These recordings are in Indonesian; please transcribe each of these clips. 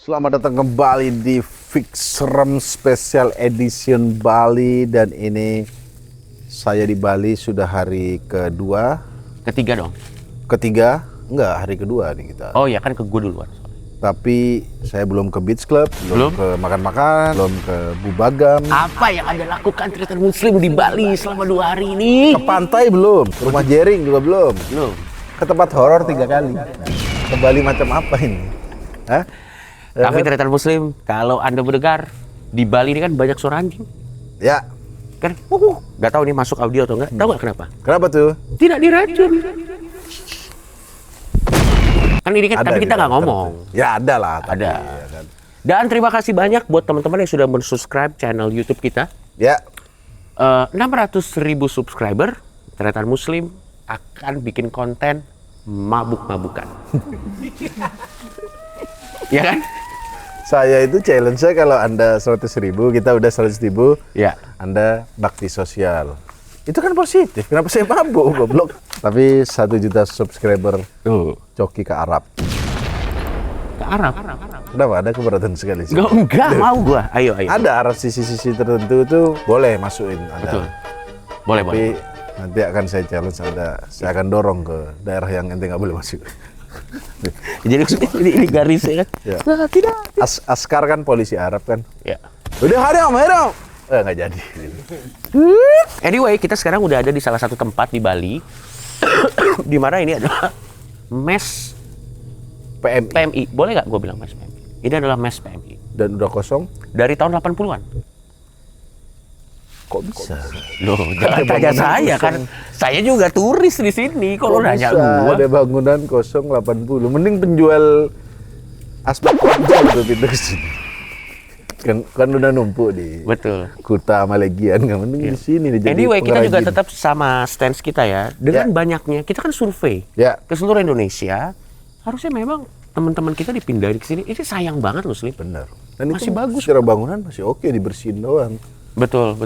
Selamat datang kembali di Fixrem Special Edition Bali. Dan ini saya di Bali sudah hari kedua. Ketiga dong? Ketiga? Enggak, hari kedua nih kita. Oh ya kan ke gue duluan. Tapi saya belum ke Beach Club, belum ke makan-makan, belum ke Bubagam. Apa yang Anda lakukan tretan muslim di Bali selama 2 hari ini? Ke pantai belum, ke rumah Jering juga belum. Belum. Ke tempat horor 3 kali. Ke Bali macam apa ini? Hah? Tapi tretan muslim, kalau Anda mendengar di Bali ini kan banyak suara anjing. Ya. Kan, nggak tahu nih masuk audio atau enggak. Tahu nggak kenapa? Kenapa tuh? Tidak diracun. Kan ini kan, tapi kita nggak ngomong. Ya ada lah. Tapi, Ada. ya kan. Dan terima kasih banyak buat teman-teman yang sudah mensubscribe channel YouTube kita. Ya. 600.000 subscriber, tretan muslim akan bikin konten mabuk-mabukan. Ya kan? Saya itu challenge saya kalau Anda 100.000, kita udah 100.000, Ya. Anda bakti sosial. Itu kan positif. Kenapa saya mabuk, goblok? Tapi 1 juta subscriber coki ke Arab. Ke Arab. Kenapa? Ada keberatan sekali sih. Enggak mau gua. Ayo. Ada arah sisi-sisi tertentu itu boleh masukin. Betul. Ada. Boleh. Tapi nanti akan saya challenge Anda. Saya akan dorong ke daerah yang ente nggak boleh masuk. Jadi ini garisnya kan? Ya. Nah, tidak. Askar kan polisi Arab kan. Ya. Udah haram. Nggak jadi. Anyway, kita sekarang udah ada di salah satu tempat di Bali, di mana ini adalah mes PMI. Boleh nggak gue bilang mes PMI? Ini adalah mes PMI. Dan udah kosong. Dari tahun 80-an. Kok bisa? Loh, jangan tanya saya kan. Saya juga turis di sini. Kalau nanya gua. Ada bangunan kosong 80. Mending penjual asbak konjol tuh pindah ke sini. Kan udah numpuk di Betul. Kuta sama Legian, nggak mending di sini nih jadi Anyway, kita juga pengrajin. tetap sama stance kita ya. Dengan banyaknya, kita kan survei Ya. ke seluruh Indonesia. Harusnya memang teman-teman kita dipindahin ke sini. Ini sayang banget loh, Slip. Bener. Dan Masih itu bagus. secara bangunan masih oke, dibersihin doang. Betul.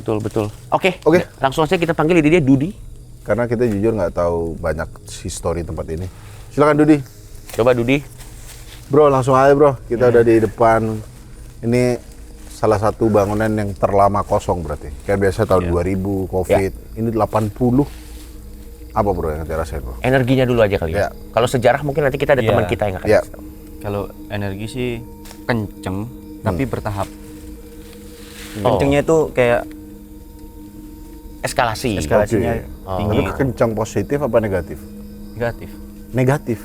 Oke. Langsung aja kita panggil dia Dudi. Karena kita jujur nggak tahu banyak histori tempat ini. Silakan Dudi. Coba Dudi. Bro, langsung aja bro. Kita udah di depan. Ini salah satu bangunan yang terlama kosong berarti. Kayak biasa tahun 2000, Covid. Ini 80. Apa bro yang kita rasain bro? Energinya dulu aja kali ya. Kalau sejarah mungkin nanti kita ada teman kita yang akan. Ya. Kalau energi sih kenceng, tapi bertahap. Kencengnya itu kayak Eskalasinya Tapi tinggi, kencang positif apa negatif? negatif. Negatif.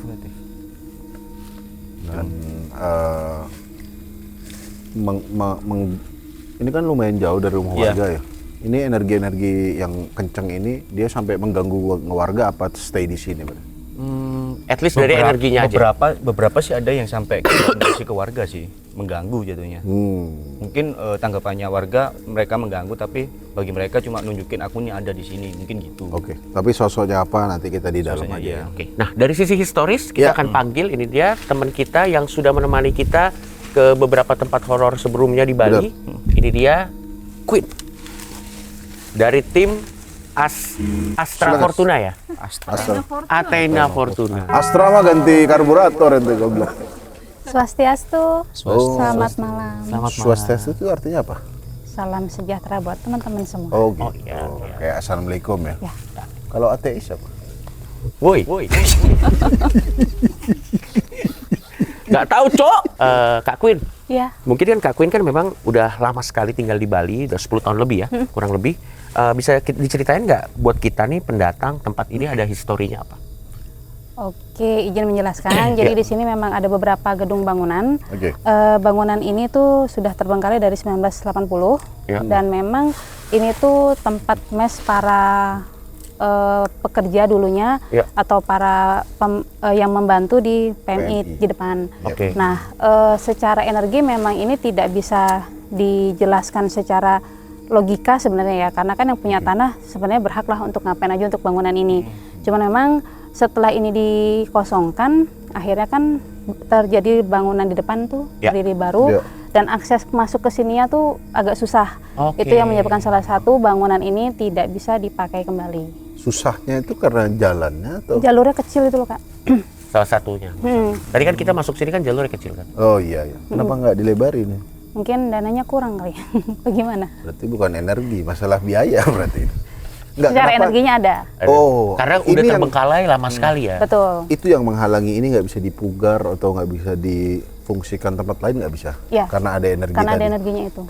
Dan ini kan lumayan jauh dari rumah warga ya. Ini energi-energi yang kencang ini dia sampai mengganggu warga apa stay di sini, Bro? At least dari energinya aja. Beberapa sih ada yang sampai komunikasi ke warga sih, mengganggu jatuhnya. Mungkin tanggapannya warga mereka mengganggu, tapi bagi mereka cuma nunjukin akunnya ada di sini, mungkin gitu. Oke. Tapi sosoknya apa nanti kita di dalam Sosoknya aja. aja. Oke. Nah, dari sisi historis kita akan panggil ini dia teman kita yang sudah menemani kita ke beberapa tempat horor sebelumnya di Bali. Ini dia Queen. Dari tim Astra Silakan. Fortuna ya? Astra. Athena Fortuna. Astra mah ganti karburator ente goblok. Swastiastu, selamat malam. Selamat malam. Swastiastu itu artinya apa? Salam sejahtera buat teman-teman semua. Oh gitu. iya. Kayak assalamualaikum ya. Ya. Kalau ateis apa? Woi. Nggak tahu, Cok. Kak Queen. Iya. Mungkin kan Kak Queen kan memang udah lama sekali tinggal di Bali, udah 10 tahun lebih ya, kurang lebih. Bisa diceritain nggak buat kita nih pendatang tempat ini ada historinya apa? Oke, izin menjelaskan. Jadi di sini memang ada beberapa gedung bangunan. Oke. Bangunan ini tuh sudah terbengkalai dari 1980 Ya. dan memang ini tuh tempat mes para pekerja dulunya Ya. atau para yang membantu di PMI PMI. di depan. Oke. Nah, secara energi memang ini tidak bisa dijelaskan secara logika sebenarnya ya, karena kan yang punya tanah sebenarnya berhak lah untuk ngapain aja untuk bangunan ini. Cuman memang setelah ini dikosongkan, akhirnya kan terjadi bangunan di depan tuh Ya. berdiri baru. Ya. Dan akses masuk ke sininya tuh agak susah. Oke. Itu yang menyebabkan salah satu bangunan ini tidak bisa dipakai kembali. Susahnya itu karena jalannya atau? Jalurnya kecil itu loh Kak. salah satunya. Tadi kan kita masuk sini kan jalurnya kecil kan. Oh iya, iya. Kenapa nggak dilebarin? Mungkin dananya kurang kali. Bagaimana? Berarti bukan energi, masalah biaya berarti. Nggak, Secara kenapa? energinya ada. Oh, Karena ini udah yang- terbengkalai lama sekali ya. Betul. Itu yang menghalangi ini nggak bisa dipugar atau nggak bisa difungsikan tempat lain, nggak bisa? Ya. Karena ada energi Karena tadi. ada energinya itu.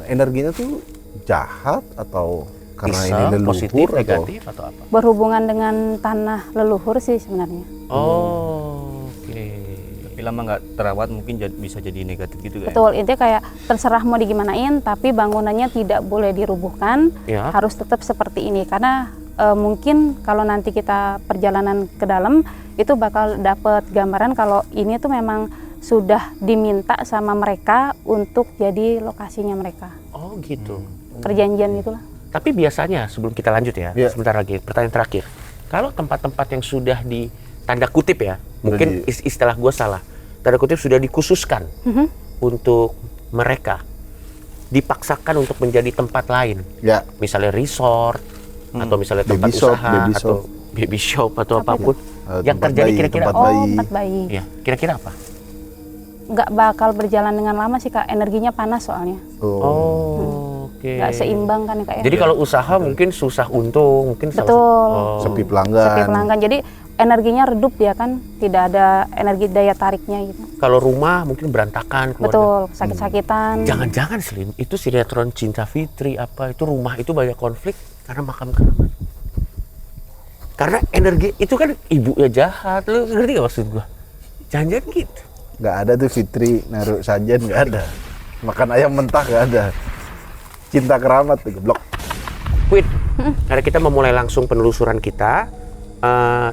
Energinya tuh jahat atau karena Bisa ini leluhur positif, atau? negatif atau apa? Berhubungan dengan tanah leluhur sih sebenarnya. Oh, oke. Tapi lama nggak terawat mungkin bisa jadi negatif gitu kan. Betul, intinya kayak terserah mau digimanain, tapi bangunannya tidak boleh dirubuhkan, Ya. harus tetap seperti ini. Karena mungkin kalau nanti kita perjalanan ke dalam, itu bakal dapat gambaran kalau ini tuh memang sudah diminta sama mereka untuk jadi lokasinya mereka. Oh, gitu. Perjanjian itulah. Tapi biasanya sebelum kita lanjut ya, Iya. sebentar lagi pertanyaan terakhir. Kalau tempat-tempat yang sudah di tanda kutip ya, mungkin istilah gue salah, tanda kutip sudah dikhususkan untuk mereka, dipaksakan untuk menjadi tempat lain, Ya, misalnya resort atau misalnya tempat Baby shop, usaha baby atau baby shop atau Apa apapun. Yang tempat terjadi bayi, kira-kira, tempat Oh, bayi. tempat bayi. ya kira-kira apa? Nggak bakal berjalan dengan lama sih Kak, energinya panas soalnya. Oh, oke. Nggak seimbang kan ya Kak ya. Jadi kalau usaha mungkin susah untung, mungkin salah- Betul. Oh. sepi pelanggan. Sepi pelanggan, jadi energinya redup ya kan, tidak ada energi daya tariknya gitu. Kalau rumah mungkin berantakan keluarga. Betul, sakit-sakitan. Jangan-jangan Slim, itu sinetron Cinta Fitri apa itu rumah itu banyak konflik karena makam keramat. Karena energi itu kan ibunya jahat, lu ngerti gak maksud gua? Jangan-jangan gitu. Nggak ada tuh Fitri naruh sajen, nggak ada. Makan ayam mentah nggak ada. Cinta keramat tuh geblok. Quit. Karena kita memulai langsung penelusuran kita.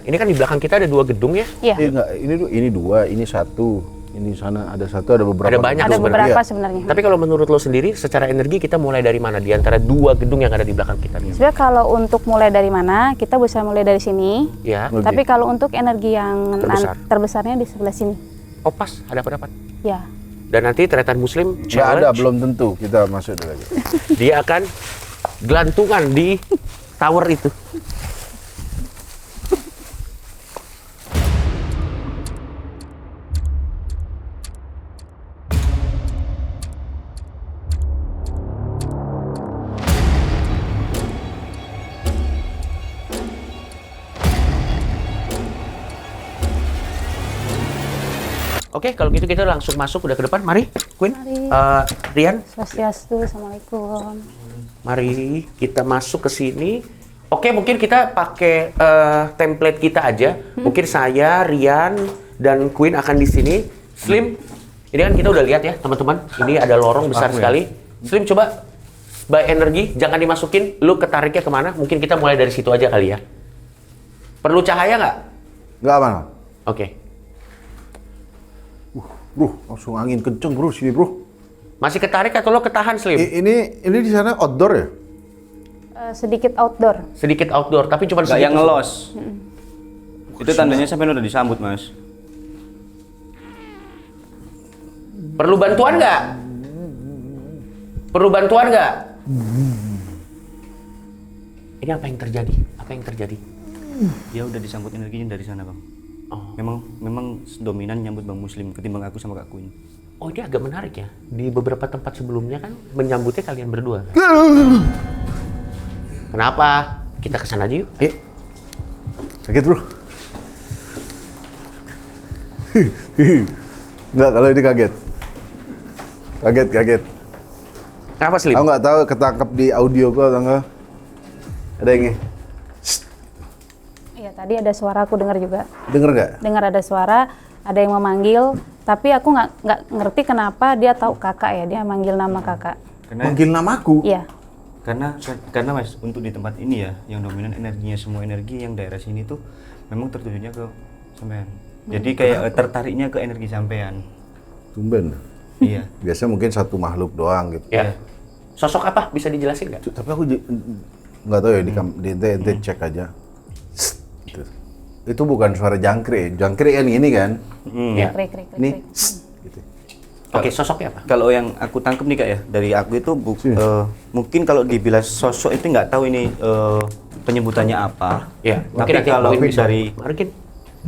Ini kan di belakang kita ada 2 gedung ya. Iya, Nggak, ini 2, ini 1. Ini sana ada 1, ada beberapa. Ada banyak ada sebenarnya. beberapa Iya. sebenarnya. Tapi kalau menurut lo sendiri, secara energi kita mulai dari mana di antara 2 gedung yang ada di belakang kita nih? Sebenarnya kalau untuk mulai dari mana, kita bisa mulai dari sini. Ya. Oke. Tapi kalau untuk energi yang Terbesar. terbesarnya di sebelah sini. Oh pas, ada pendapat. Ya, Dan nanti Tretan Muslim Nggak ada, challenge, belum tentu. Kita masuk dulu aja. dia akan gelantungan di tower itu. Oke, kalau gitu kita langsung masuk udah ke depan. Mari, Queen. Mari. Rian, Swastiastu, Assalamualaikum. mari kita masuk ke sini. Oke, mungkin kita pakai template kita aja. Mungkin saya, Rian, dan Queen akan di sini. Slim, ini kan kita udah lihat ya, teman-teman. Ini ada lorong besar sekali. Slim, coba by energi, jangan dimasukin. Lu ketariknya kemana? Mungkin kita mulai dari situ aja kali ya. Perlu cahaya nggak? Nggak aman. Oke. Bro, langsung angin kenceng bro sini bro. Masih ketarik atau lo ketahan, Slim? Ini di sana outdoor ya? Sedikit outdoor. Sedikit outdoor, tapi cuma Nggak sedikit. yang ngelos. Itu tandanya sampai udah disambut, Mas. Perlu bantuan nggak? Perlu bantuan nggak? Ini apa yang terjadi? Apa yang terjadi? Dia udah disambut energinya dari sana, Bang. Oh. Memang dominan nyambut Bang Muslim ketimbang aku sama Kak Queen. Oh, ini agak menarik ya. Di beberapa tempat sebelumnya kan menyambutnya kalian berdua. Kan? Kenapa? Kita kesana aja yuk. Ayo. Sakit bro. Nggak, kalau ini kaget. Kaget. Kenapa, Slim? Aku nggak tahu ketangkap di audio gua atau nggak. Ada yang ini. Iya, tadi ada suara aku dengar juga. Denger nggak? Dengar ada suara, ada yang memanggil, tapi aku nggak ngerti kenapa dia tahu kakak ya, dia manggil nama kakak. Manggil namaku. Iya, Karena Mas, untuk di tempat ini ya, yang dominan energinya semua energi yang daerah sini tuh memang tertujunya ke sampean. Jadi kayak tertariknya ke energi sampean. Tumben. Iya. Biasa mungkin satu makhluk doang gitu. Ya. Sosok apa? Bisa dijelasin nggak? Tapi aku nggak tahu ya di ente cek aja. Gitu. Itu bukan suara jangkrik. Jangkrik kan ini kan. Ya. krik, krik, krik, Ini krik. gitu. Oke, sosoknya apa? Kalau yang aku tangkap nih Kak ya, dari aku itu mungkin kalau dibilang sosok itu nggak tahu ini penyebutannya apa. Ya. Tapi nanti kalau Queen bisa. dari Mungkin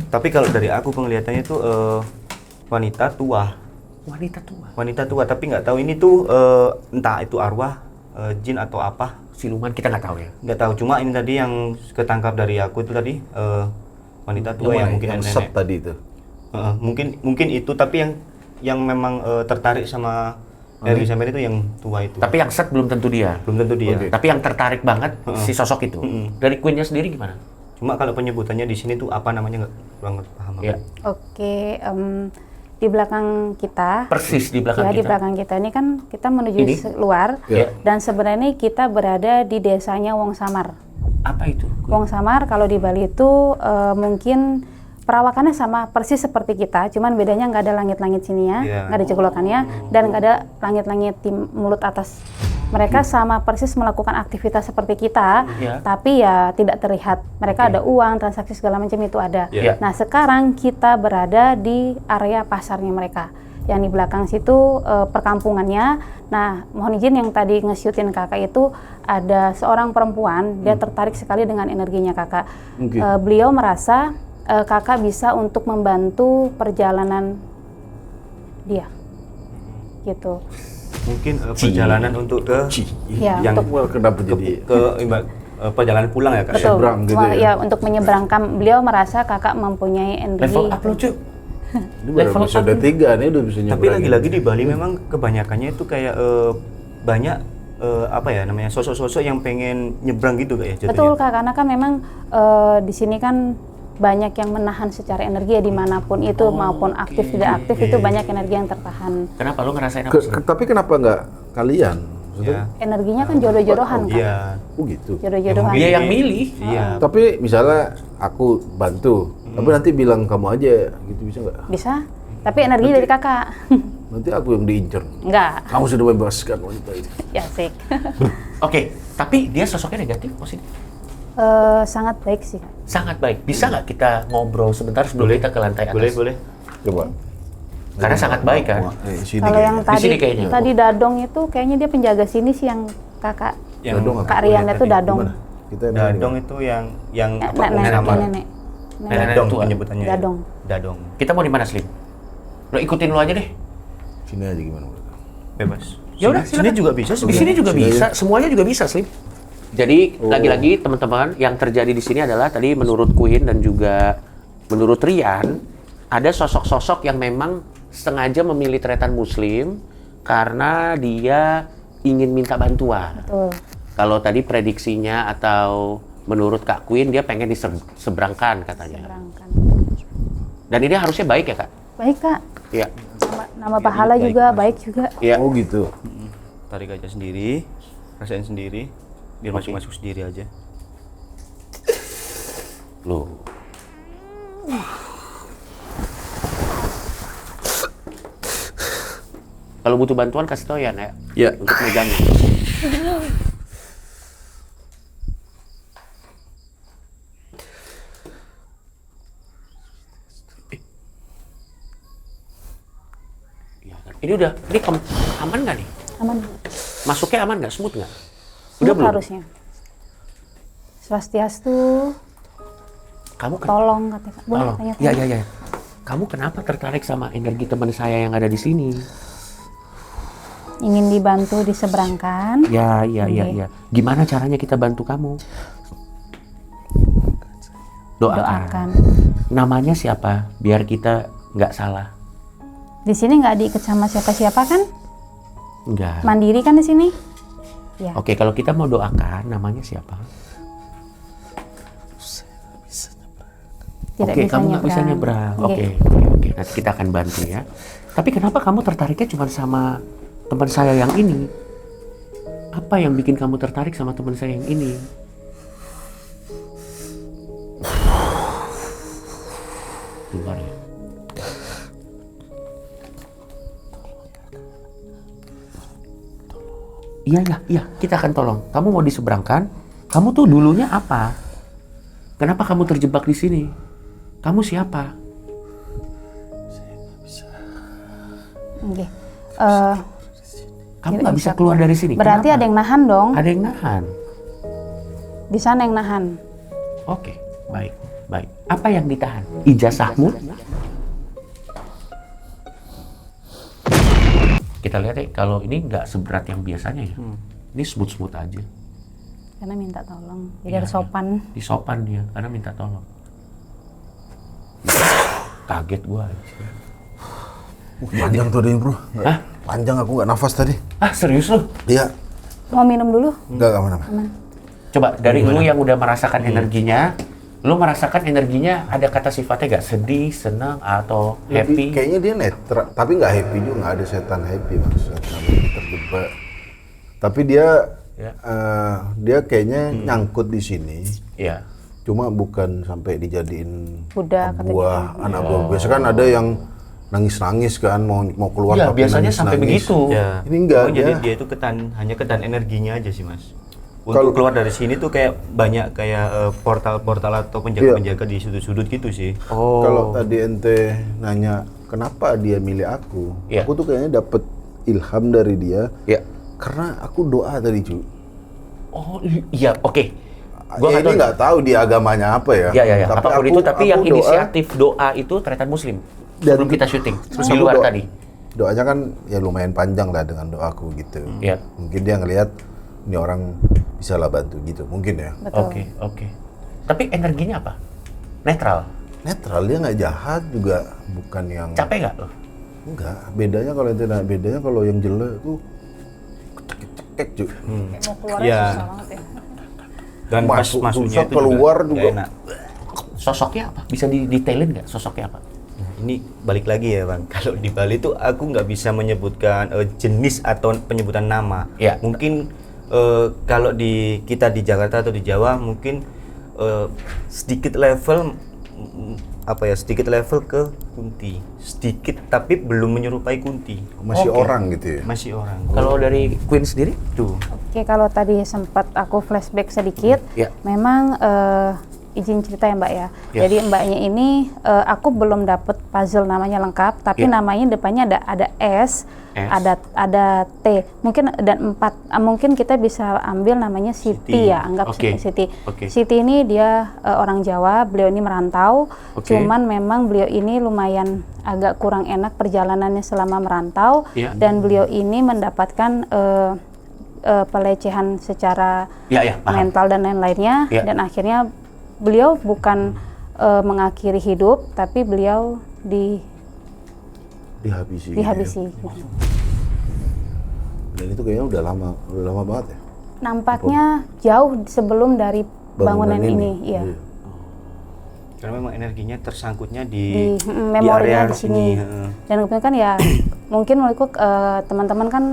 Tapi kalau dari aku penglihatannya itu wanita tua. Wanita tua. Wanita tua, tapi nggak tahu ini tuh entah itu arwah, jin atau apa. Siluman kita nggak tahu ya. Nggak tahu, cuma ini tadi yang ketangkap dari aku itu tadi wanita tua yang mungkin yang nenek. set tadi itu. Mungkin itu, tapi yang memang tertarik sama energi sampean itu yang tua itu. Tapi yang set belum tentu dia. Belum tentu dia. Oke. Tapi yang tertarik banget si sosok itu. Dari Queen-nya sendiri gimana? Cuma kalau penyebutannya di sini tuh apa namanya nggak kurang paham aku. Ya. Oke, di belakang kita. Persis di belakang Ya, kita. di belakang kita ini kan kita menuju Ini? luar, Ya. dan sebenarnya kita berada di desanya Wong Samar. Apa itu? Wong Samar kalau di Bali itu mungkin perawakannya sama persis seperti kita, cuman bedanya nggak ada langit-langit sini ya, Iya. nggak ada jeglokannya, dan nggak ada langit-langit di mulut atas. Mereka sama persis melakukan aktivitas seperti kita, Iya. tapi ya tidak terlihat. Mereka ada uang, transaksi segala macam itu ada. Iya. Nah sekarang kita berada di area pasarnya mereka. Yang di belakang situ perkampungannya. Nah mohon izin, yang tadi nge-shootin kakak itu ada seorang perempuan, dia tertarik sekali dengan energinya kakak. Oke. Beliau merasa kakak bisa untuk membantu perjalanan dia, gitu. Mungkin perjalanan untuk ke Ya, yang untuk Wah, kenapa jadi perjalanan pulang ya Kak? betul. seberang gitu Wah, ya? ya, untuk menyeberangkan. Beliau merasa kakak mempunyai energi. Level up lucu. Ini baru Level episode 3 nih udah bisa Tapi nyebrangin. lagi-lagi di Bali memang kebanyakannya itu kayak banyak apa ya namanya sosok-sosok yang pengen nyebrang gitu Kak ya jatuhnya. Betul Kak, karena kan memang di sini kan banyak yang menahan secara energi ya, dimanapun itu, maupun aktif tidak aktif itu banyak energi yang tertahan. Kenapa lu ngerasain apa sih? Tapi kenapa nggak kalian? Maksudnya, Energinya kan jodoh-jodohan kan. Iya. oh gitu. Jodoh-jodohan. Dia yang milih. Iya. Tapi misalnya aku bantu, tapi nanti bilang kamu aja, gitu bisa nggak? Bisa, tapi energi dari kakak. Nanti aku yang diincer. Enggak, Kamu sudah bebaskan wanita ini. ya asik. Oke, tapi dia sosoknya negatif positif? Sangat baik sih Kak. Sangat baik. Bisa nggak kita ngobrol sebentar sebelum kita ke lantai atas? Boleh. Coba. Karena sangat baik kan? Sini Kalau yang kayaknya. Di sini tadi kayaknya. tadi Dadong itu kayaknya dia penjaga sini sih, yang kakak Dadong apa? Kak Rian itu Dadong. Gimana? Kita ini Dadong itu yang apa? Nenek. Dadong tua. penyebutannya. ya? Dadong. Dadong. Kita mau di mana, Slim? Lo ikutin lo aja deh. sini aja gimana? Bebas. Ya udah, Sini silakan. juga bisa Di sini juga Sini bisa, semuanya juga bisa, Slim. Jadi lagi-lagi teman-teman, yang terjadi di sini adalah tadi menurut Queen dan juga menurut Rian, ada sosok-sosok yang memang sengaja memilih tretan Muslim karena dia ingin minta bantuan. Betul. Kalau tadi prediksinya atau menurut Kak Queen dia pengen diseberangkan katanya. Berangkat. Dan ini harusnya baik ya Kak? Baik Kak. Iya. Nama pahala baik, juga Mas. baik juga. Iya. Oh gitu. Tarik aja sendiri, rasain sendiri, biar masuk-masuk sendiri aja. Loh. Kalau butuh bantuan kasih tau ya, Nek. Ya. Untuk megangnya. Iya kan? Ini udah, aman nggak nih? Aman. Masuknya aman nggak? Smooth nggak? Smooth belum? harusnya. Swastiastu, Kamu tolong katanya Kak. Boleh Oh, tanya-tanya? iya. Kamu kenapa tertarik sama energi teman saya yang ada di sini? Ingin dibantu diseberangkan. Ya. Oke. Gimana caranya kita bantu kamu? Doakan. Namanya siapa? Biar kita nggak salah. Di sini nggak diikat sama siapa-siapa kan? Enggak. Mandiri kan di sini? Ya. Oke, kalau kita mau doakan, namanya siapa? Tidak Oke, bisa kamu nggak bisa nyebrang. Oke. Oke. Nanti kita akan bantu ya. Tapi kenapa kamu tertariknya cuma sama teman saya yang ini? Apa yang bikin kamu tertarik sama teman saya yang ini? Keluar ya. Iya, kita akan tolong. Kamu mau diseberangkan? Kamu tuh dulunya apa? Kenapa kamu terjebak di sini? Kamu siapa? Oke. Kamu Tidak nggak bisa bisa keluar dari sini. Berarti Kenapa? ada yang nahan dong. Ada yang nahan. Di sana yang nahan. Oke, baik. Baik. Apa yang ditahan? Ijazahmu? Kita lihat ya, kalau ini nggak seberat yang biasanya ya. Ini smooth-smooth aja. Karena minta tolong, jadi Iya, harus sopan. Disopan dia, karena minta tolong. Kaget gua. Panjang tuh ini bro. Hah? Panjang, aku nggak nafas tadi. Ah, serius lo? Iya. Mau minum dulu? Nggak aman-aman. Coba dari lu yang udah merasakan energinya, lu merasakan energinya ada kata sifatnya gak? Sedih, senang, atau happy? Kayaknya dia netral, tapi nggak happy juga, nggak ada setan happy maksudnya. Namanya terjebak. Tapi dia Ya. dia kayaknya nyangkut di sini. Iya. Cuma bukan sampai dijadiin Budak, kata buah, anak buah. Biasa kan ada yang nangis-nangis kan, mau keluar Iya, tapi biasanya sampai nangis-nangis. begitu. Ya. Ini enggak, Oh, jadi dia- dia itu hanya ketan energinya aja sih mas. Untuk Kalau- keluar dari sini tuh kayak banyak kayak portal-portal atau penjaga-penjaga di sudut-sudut gitu sih. Oh. Kalau tadi ente nanya kenapa dia milih aku, Iya. aku tuh kayaknya dapet ilham dari dia Iya. karena aku doa tadi cu. Oh, iya, oke. Gua Ya, nggak ini nggak tahu di agamanya apa ya. Ya, ya, ya. Apapun itu, tapi yang doa, inisiatif doa itu ternyata Muslim. Dan- Sebelum kita syuting, terus di aku luar doa- tadi. Doanya kan ya lumayan panjang lah dengan doaku gitu. Iya. Mungkin dia ngelihat ini orang bisa lah bantu gitu, mungkin ya. Betul. Oke, oke. Tapi energinya apa? Netral. Netral, dia nggak jahat juga, bukan yang Capek nggak lo? enggak. Bedanya kalau ente bedanya kalau yang jelek tuh cekek cu. Kayak mau keluarnya Iya. susah banget ya. Dan pas Masuk, masuknya susah, itu keluar nggak juga. enak. Sosoknya apa? Bisa didetailin nggak sosoknya apa? Nah, ini balik lagi ya bang. Kalau di Bali tuh aku nggak bisa menyebutkan jenis atau penyebutan nama. Ya. Mungkin kalau di kita di Jakarta atau di Jawa mungkin sedikit level sedikit level ke Kunti, sedikit tapi belum menyerupai Kunti. Masih Oke. orang gitu ya. Masih orang. Kalau dari Queen sendiri? Tuh. Oke, kalau tadi sempat aku flashback sedikit, Ya. memang izin cerita ya Mbak ya. Ya. Jadi Mbaknya ini aku belum dapet puzzle namanya lengkap, tapi Ya. namanya depannya ada S, S. ada T, mungkin dan 4. Mungkin kita bisa ambil namanya Siti ya, anggap Oke. Siti. Oke. Siti ini dia orang Jawa, beliau ini merantau, Oke. cuman memang beliau ini lumayan agak kurang enak perjalanannya selama merantau, Ya. dan beliau ini mendapatkan pelecehan secara Ya, ya, paham. mental dan lain-lainnya, Ya. dan akhirnya beliau bukan mengakhiri hidup, tapi beliau Dihabisi. dihabisi. Gitu ya. Dan itu kayaknya udah lama banget ya. Nampaknya jauh sebelum dari bangunan ini, iya. Karena memang energinya tersangkutnya di Memorinya area di sini. heeh. Dan kemudian kan ya mungkin menurutku teman-teman kan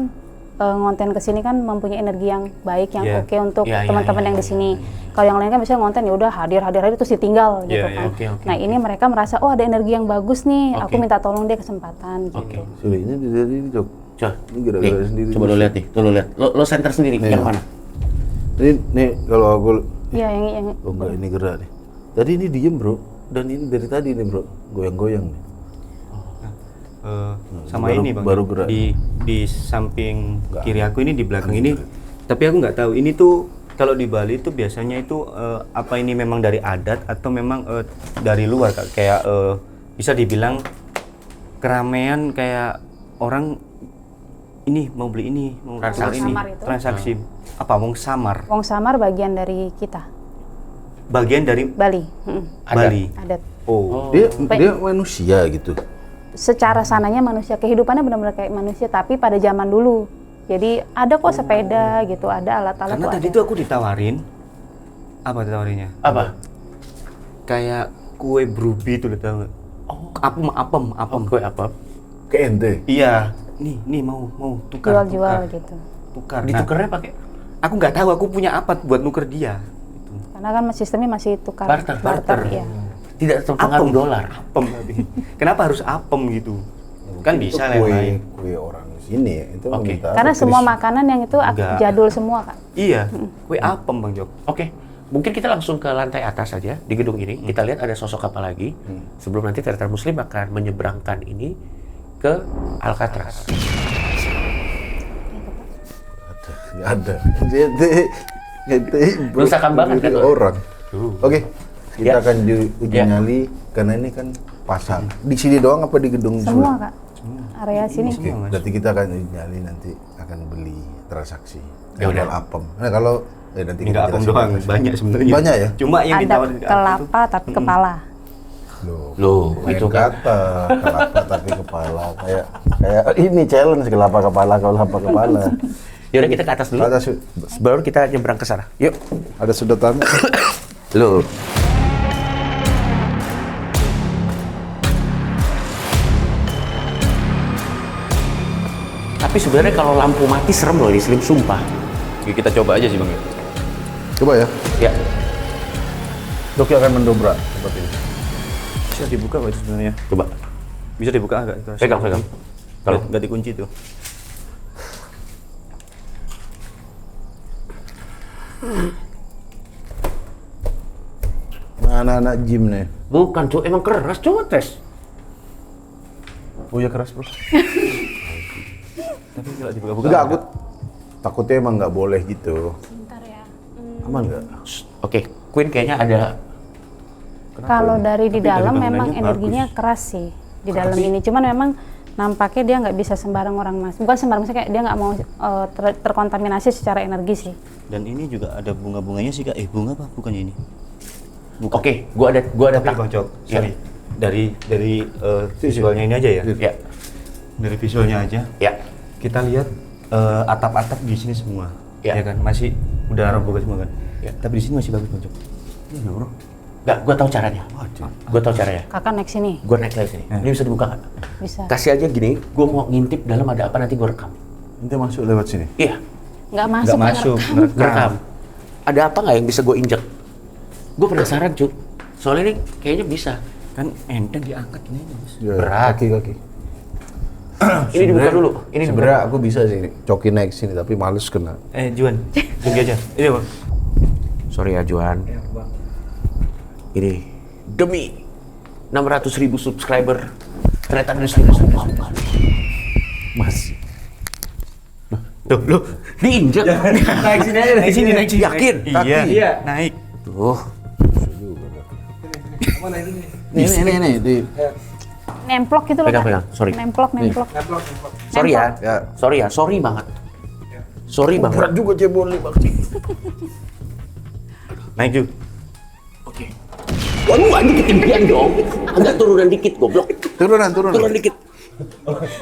ngonten ke sini kan mempunyai energi yang baik, yang Iya. oke untuk Iya, iya, teman-teman iya, yang di sini. Kalau yang lain kan biasanya ngonten ya udah hadir terus ditinggal gitu Iya, kan. iya. Oke, oke, Nah, ini mereka merasa oh ada energi yang bagus nih, aku Oke. minta tolong dia kesempatan gitu. Oke. Sudah ini dari ini Cok. Coba. Ini gara-gara Nih, sendiri. coba lo lihat nih, tuh lo lihat. Lo center sendiri, Nih. yang mana? Nih kalau aku Iya, yang oh enggak ini gerak nih. Tadi ini diem bro, dan ini dari tadi nih bro, goyang-goyang nih. Sama baru- ini bang baru gerak. di samping kiri aku ini di belakang ini, tapi aku nggak tahu ini tuh kalau di Bali tuh biasanya itu apa ini memang dari adat atau memang dari luar Kak? Kayak bisa dibilang keramaian kayak orang ini mau beli ini mau tukar Transaksi. ini Samar itu? transaksi apa wong samar Wong Samar bagian dari kita, bagian dari Bali. Bali. Adat. Oh, Dia manusia gitu. Secara sananya manusia, kehidupannya benar-benar kayak manusia, tapi pada zaman dulu. Jadi ada kok sepeda gitu, ada alat-alat karena tuh tadi ada. tuh aku ditawarin apa ditawarinnya? Apa? Kayak kue brubi itu lo tau nggak? Oh, apem. kue apa? Ke ente. Iya, nih mau tukar. Jual-jual gitu. Tukar. Nah, Ditukernya pakai aku nggak tahu aku punya apa buat nuker dia. Gitu. Karena kan sistemnya masih tukar barter. iya. Tidak terpengaruh dolar. Apem tapi. Kenapa harus apem gitu? Kan Itu bisa yang lain. kue orang sini ya. Itu Oke. minta Karena apa, semua Chris? makanan yang itu Enggak. jadul semua kan. Iya, kue apem Bang Jok. Oke, mungkin kita langsung ke lantai atas saja di gedung ini. Kita lihat ada sosok apa lagi. Sebelum nanti teater Muslim akan menyeberangkan ini ke Alcatraz. Nggak ada. Ente Nusa Kambangan kan, Bang? orang. Oke. kita Ya. akan diuji Ya. nyali karena ini kan pasar. Di sini doang apa di gedung Semua sebelah? Kak. Area sini. Oke, berarti kita akan uji nyali nanti akan beli transaksi. Ya Modal udah. apem. Nah kalau nanti kita Enggak apem jelasin doang, transaksi. banyak sebenarnya. Banyak ya? Cuma yang Ada ditawarin ke aku kelapa tapi kepala. Loh, Lain itu kan. kata kelapa tapi kepala kayak ini challenge kelapa kepala. Yaudah kita ke atas dulu. Atas yuk. Baru kita nyebrang ke sana. Yuk. Ada sedotan. Loh. Tapi sebenarnya kalau lampu mati serem loh ini Slim, sumpah. Oke, kita coba aja sih Bang. Coba ya. Ya. Doki akan mendobrak seperti ini. Bisa dibuka Pak itu sebenarnya. Coba. Bisa dibuka enggak? Pegang. Kalau enggak dikunci tuh. Nah, anak-anak gym nih. Bukan, Cuk. Emang keras. Coba tes. Oh ya keras bro. Tapi kalau dibuka-buka. Enggak, aku takutnya emang nggak boleh gitu. Bentar ya. Aman nggak? Oke, Queen kayaknya ada. Kalau dari di Tapi dari dalam bangunannya memang bagus. energinya keras sih di dalam ini. Cuman memang nampaknya dia nggak bisa sembarang orang masuk. Bukan sembarang, maksudnya kayak dia nggak mau terkontaminasi secara energi sih. Dan ini juga ada bunga-bunganya sih Kak. Bunga apa? Bukan ini. Bukan. Oke, gua ada Tapi Bang Cok, sorry. Dari visualnya ini aja ya. Ya. Dari visualnya aja. Ya. Kita lihat atap-atap di sini semua. Ya. Ya kan? Masih udah roboh semua kan? Ya. Tapi di sini masih bagus Bang Cok. Iya bro. Enggak, gua tahu caranya. Gua tahu caranya. Kakak naik sini Gua naik lagi sini. Ini bisa dibuka nggak? bisa. Kasih aja gini, gua mau ngintip dalam ada apa nanti gua rekam. Nanti masuk lewat sini. Iya, Nggak masuk. Nggak masuk. rekam. Ada apa nggak yang bisa gua injek? Gua penasaran, Cuk. Soalnya ini kayaknya bisa. Kan enteng diangkat ini Mas. Ya, Berat. Kaki. Ini dibuka dulu. Ini dibuka. Sebenarnya aku bisa sih coki naik sini tapi males kena. Juan, tunggu aja. Ini Bang. Sorry ya, Juan. Ini demi 600.000 subscriber ternyata ada 1.000 Masih. Tuh, lu diinjek. naik sini aja, naik sini, naik sini. Yakin? Iya, iya, naik. Tuh. Ini di Nemplok gitu loh. Pegang, Kak. pegang. Sorry. Nemplok. Sorry ya. Ya. Sorry ya, sorry banget. Sorry banget. berat juga cebol nih bang. Naik yuk. Oke. Waduh, anjing ketinggian dong. Agak turunan dikit, goblok. Turunan. Turun dikit.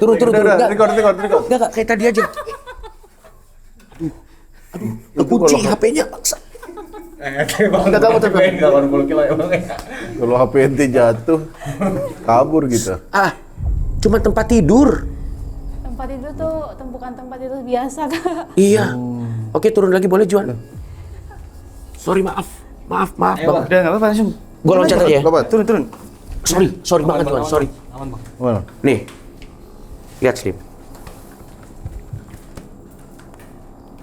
Turun. Udah, Enggak. record. Enggak, kayak tadi aja. Aduh, kekunci HP-nya, paksa. Enggak kamu terbang. Kalau HP ente jatuh, kabur gitu. Ah, cuma tempat tidur. Tempat itu tuh tumpukan tempat itu biasa Kak. Iya. Oke, turun lagi boleh, Juan. Sorry, maaf. Maaf Bang. banget. Udah, nggak apa-apa langsung. Gua loncat aja ya. Lompat. Turun. Sorry banget, Juan. Sorry. Aman, Bang. Mana? Nih. Lihat, Slim.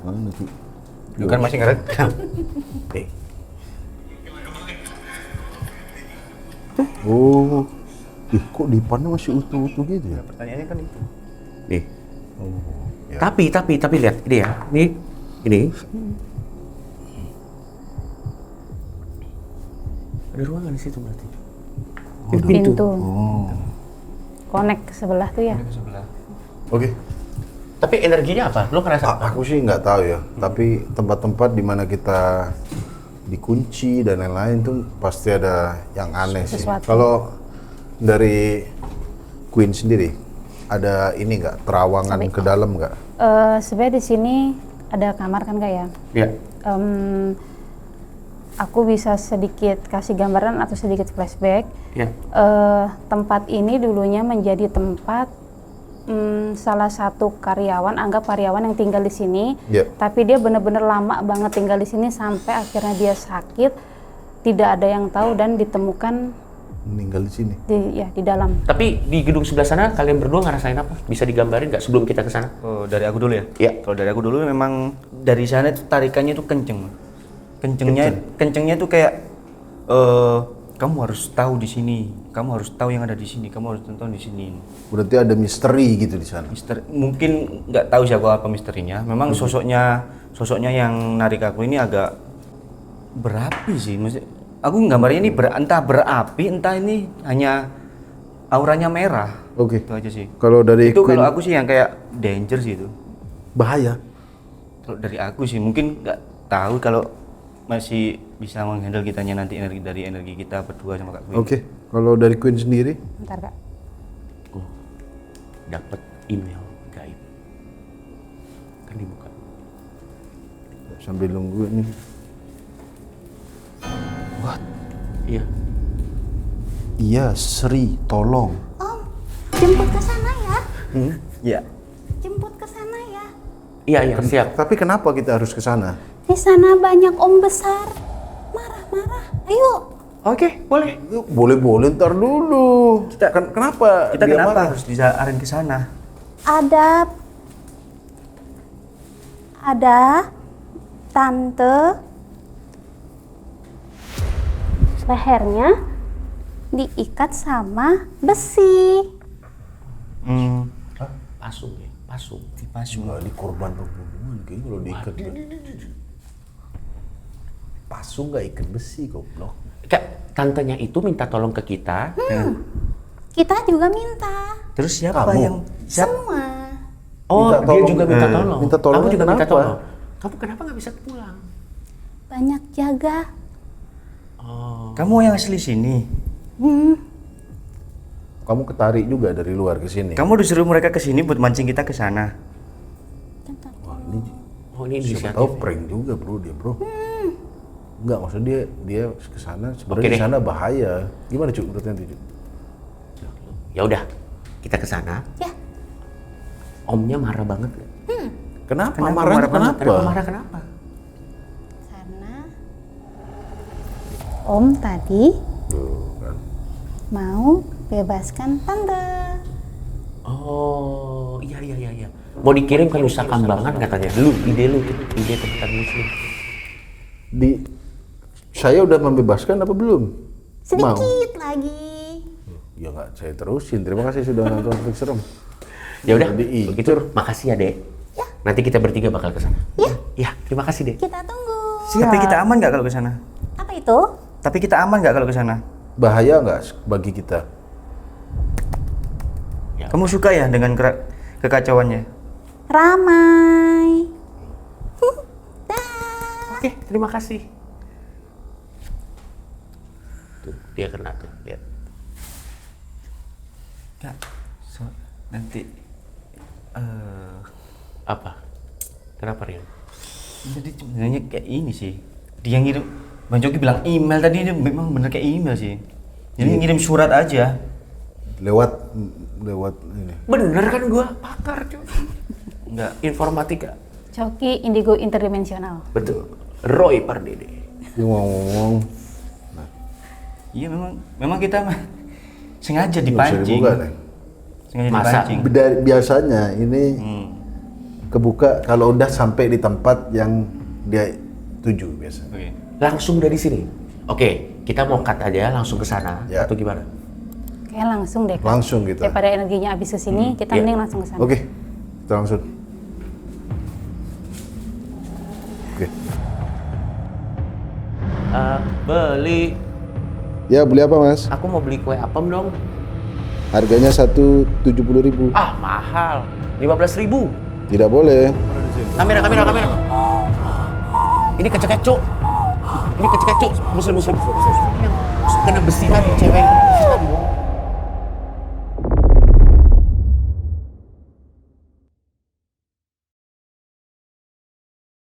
Mana tuh? Kan masih ngerekam. Nih. Oh. Ih, kok dipannya masih utuh-utuh gitu ya? Pertanyaannya kan itu. Nih. Oh. Ya. Tapi lihat ini ya. Ini. Ada ruangan di situ berarti. Ini Pintu. Oh. Connect ke sebelah tuh ya. Ke sebelah. Oke. Tapi energinya apa? Lo ngerasa apa? Aku sih nggak tahu ya. Tapi tempat-tempat di mana kita dikunci dan lain-lain tuh pasti ada yang aneh sih. Sesuatu. Kalau dari Queen sendiri ada ini nggak terawangan ke dalam nggak? Sebenarnya di sini ada kamar kan Kak ya. Iya. Aku bisa sedikit kasih gambaran atau sedikit flashback. Iya. Tempat ini dulunya menjadi tempat salah satu karyawan, anggap karyawan yang tinggal di sini. Iya. Tapi dia benar-benar lama banget tinggal di sini sampai akhirnya dia sakit, tidak ada yang tahu dan ditemukan Meninggal di sini. di dalam. Tapi di gedung sebelah sana kalian berdua ngerasain apa? Bisa digambarin nggak sebelum kita ke sana? Oh, dari aku dulu ya? Iya. Kalau dari aku dulu memang dari sana itu tarikannya itu kenceng. Kencengnya tuh kayak kamu harus tahu di sini, kamu harus tahu yang ada di sini, kamu harus tonton di sini. Berarti ada misteri gitu di sana. Mungkin nggak tahu siapa apa misterinya. Memang sosoknya yang narik aku ini agak berapi sih, maksudnya aku gambarnya ini entah berapi, entah ini hanya auranya merah. Oke. Itu aja sih. Kalau dari Itu Queen kalau aku sih yang kayak danger sih itu. bahaya. Kalau dari aku sih mungkin nggak tahu kalau masih bisa menghandle kitanya nanti dari energi kita berdua sama Kak Queen. Oke. Kalau dari Queen sendiri? Bentar Kak. Dapat email gaib. Kan dibuka. Sambil nunggu nih. Iya. Iya, Sri, tolong. Om, jemput ke sana ya. Ya. Jemput ke sana ya. Iya, iya, siap. Tapi kenapa kita harus ke sana? Di sana banyak om besar. Marah-marah. Ayo. Oke, boleh. Boleh, ntar dulu. Kenapa? Kita dia kenapa marah? harus diarahin ke sana? Ada tante lehernya diikat sama besi. Pasung ya, pasung. Enggak, ini korban pembunuhan kayaknya kalau diikat. Pasung nggak ikat besi, goblok. Kayak tantenya itu minta tolong ke kita. Kita juga minta. Terus siapa Kamu? yang Semua. Oh, Minta dia tolong. juga minta tolong. Minta tolong Kamu juga minta kenapa? tolong. Kamu kenapa nggak bisa pulang? Banyak jaga. Kamu yang asli sini? Kamu ketarik juga dari luar ke sini. Kamu disuruh mereka ke sini buat mancing kita ke sana. Wah, ini Oh, ini siapa inisiatif. tahu prank juga, Bro, dia, Bro. Enggak, maksud dia ke sana Oke sebenarnya di deh. sana bahaya. Gimana, Cuk? Menurut nanti, Cuk? Ya udah, kita ke sana. Ya. Omnya marah banget. Nggak? Kenapa? Kenapa Marahnya marah banget? kenapa? Kenapa marah kenapa? Karena om tadi Tuh, kan. mau bebaskan tante. Oh, iya. Mau dikirim ke Nusa Kambangan katanya. Ide tentang muslim. Saya udah membebaskan apa belum? Mau? Sedikit lagi. Ya nggak, saya terusin. Terima kasih sudah nonton Topik Serem. Ya udah, Diincer. begitu. Makasih ya, Dek. Nanti kita bertiga bakal ke sana. Ya, terima kasih, Dek. Kita tunggu. Tapi kita aman nggak kalau ke sana? Apa itu? Tapi kita aman nggak kalau ke sana? Bahaya nggak bagi kita? Kamu suka ya dengan kekacauannya? Ramai. Oke, terima kasih. Tuh, dia kena tuh, lihat. Kak, nanti Apa? Kenapa, Rian? jadi sebenarnya kayak ini sih. Dia ngirim, Bang Joki bilang email tadi, ini memang bener kayak email sih. Jadi ngirim surat aja. Lewat ini. Bener kan gua pakar, cuy. Enggak. Informatika. Coki indigo interdimensional. Betul. Roy Pardede. Dia ngomong. Iya memang kita sengaja Bisa dipancing. dibuka, Neng. Sengaja Masa? dipancing. Biasanya ini kebuka kalau udah sampai di tempat yang dia tuju biasa. Oke. Langsung dari sini. Oke, kita mau cut aja langsung ke sana Ya. atau gimana? Kayak langsung deh Kak. Langsung kita. Daripada energinya habis ke sini, kita Iya. mending langsung ke sana. Oke, kita langsung. Oke. Beli. Ya, beli apa, Mas? Aku mau beli kue apem dong. Harganya 170.000. Ah, mahal. 15.000. Tidak boleh. Kamera. Ini kecekecu. Muslim. Yang kena besi tadi, cewek. Besi tadi.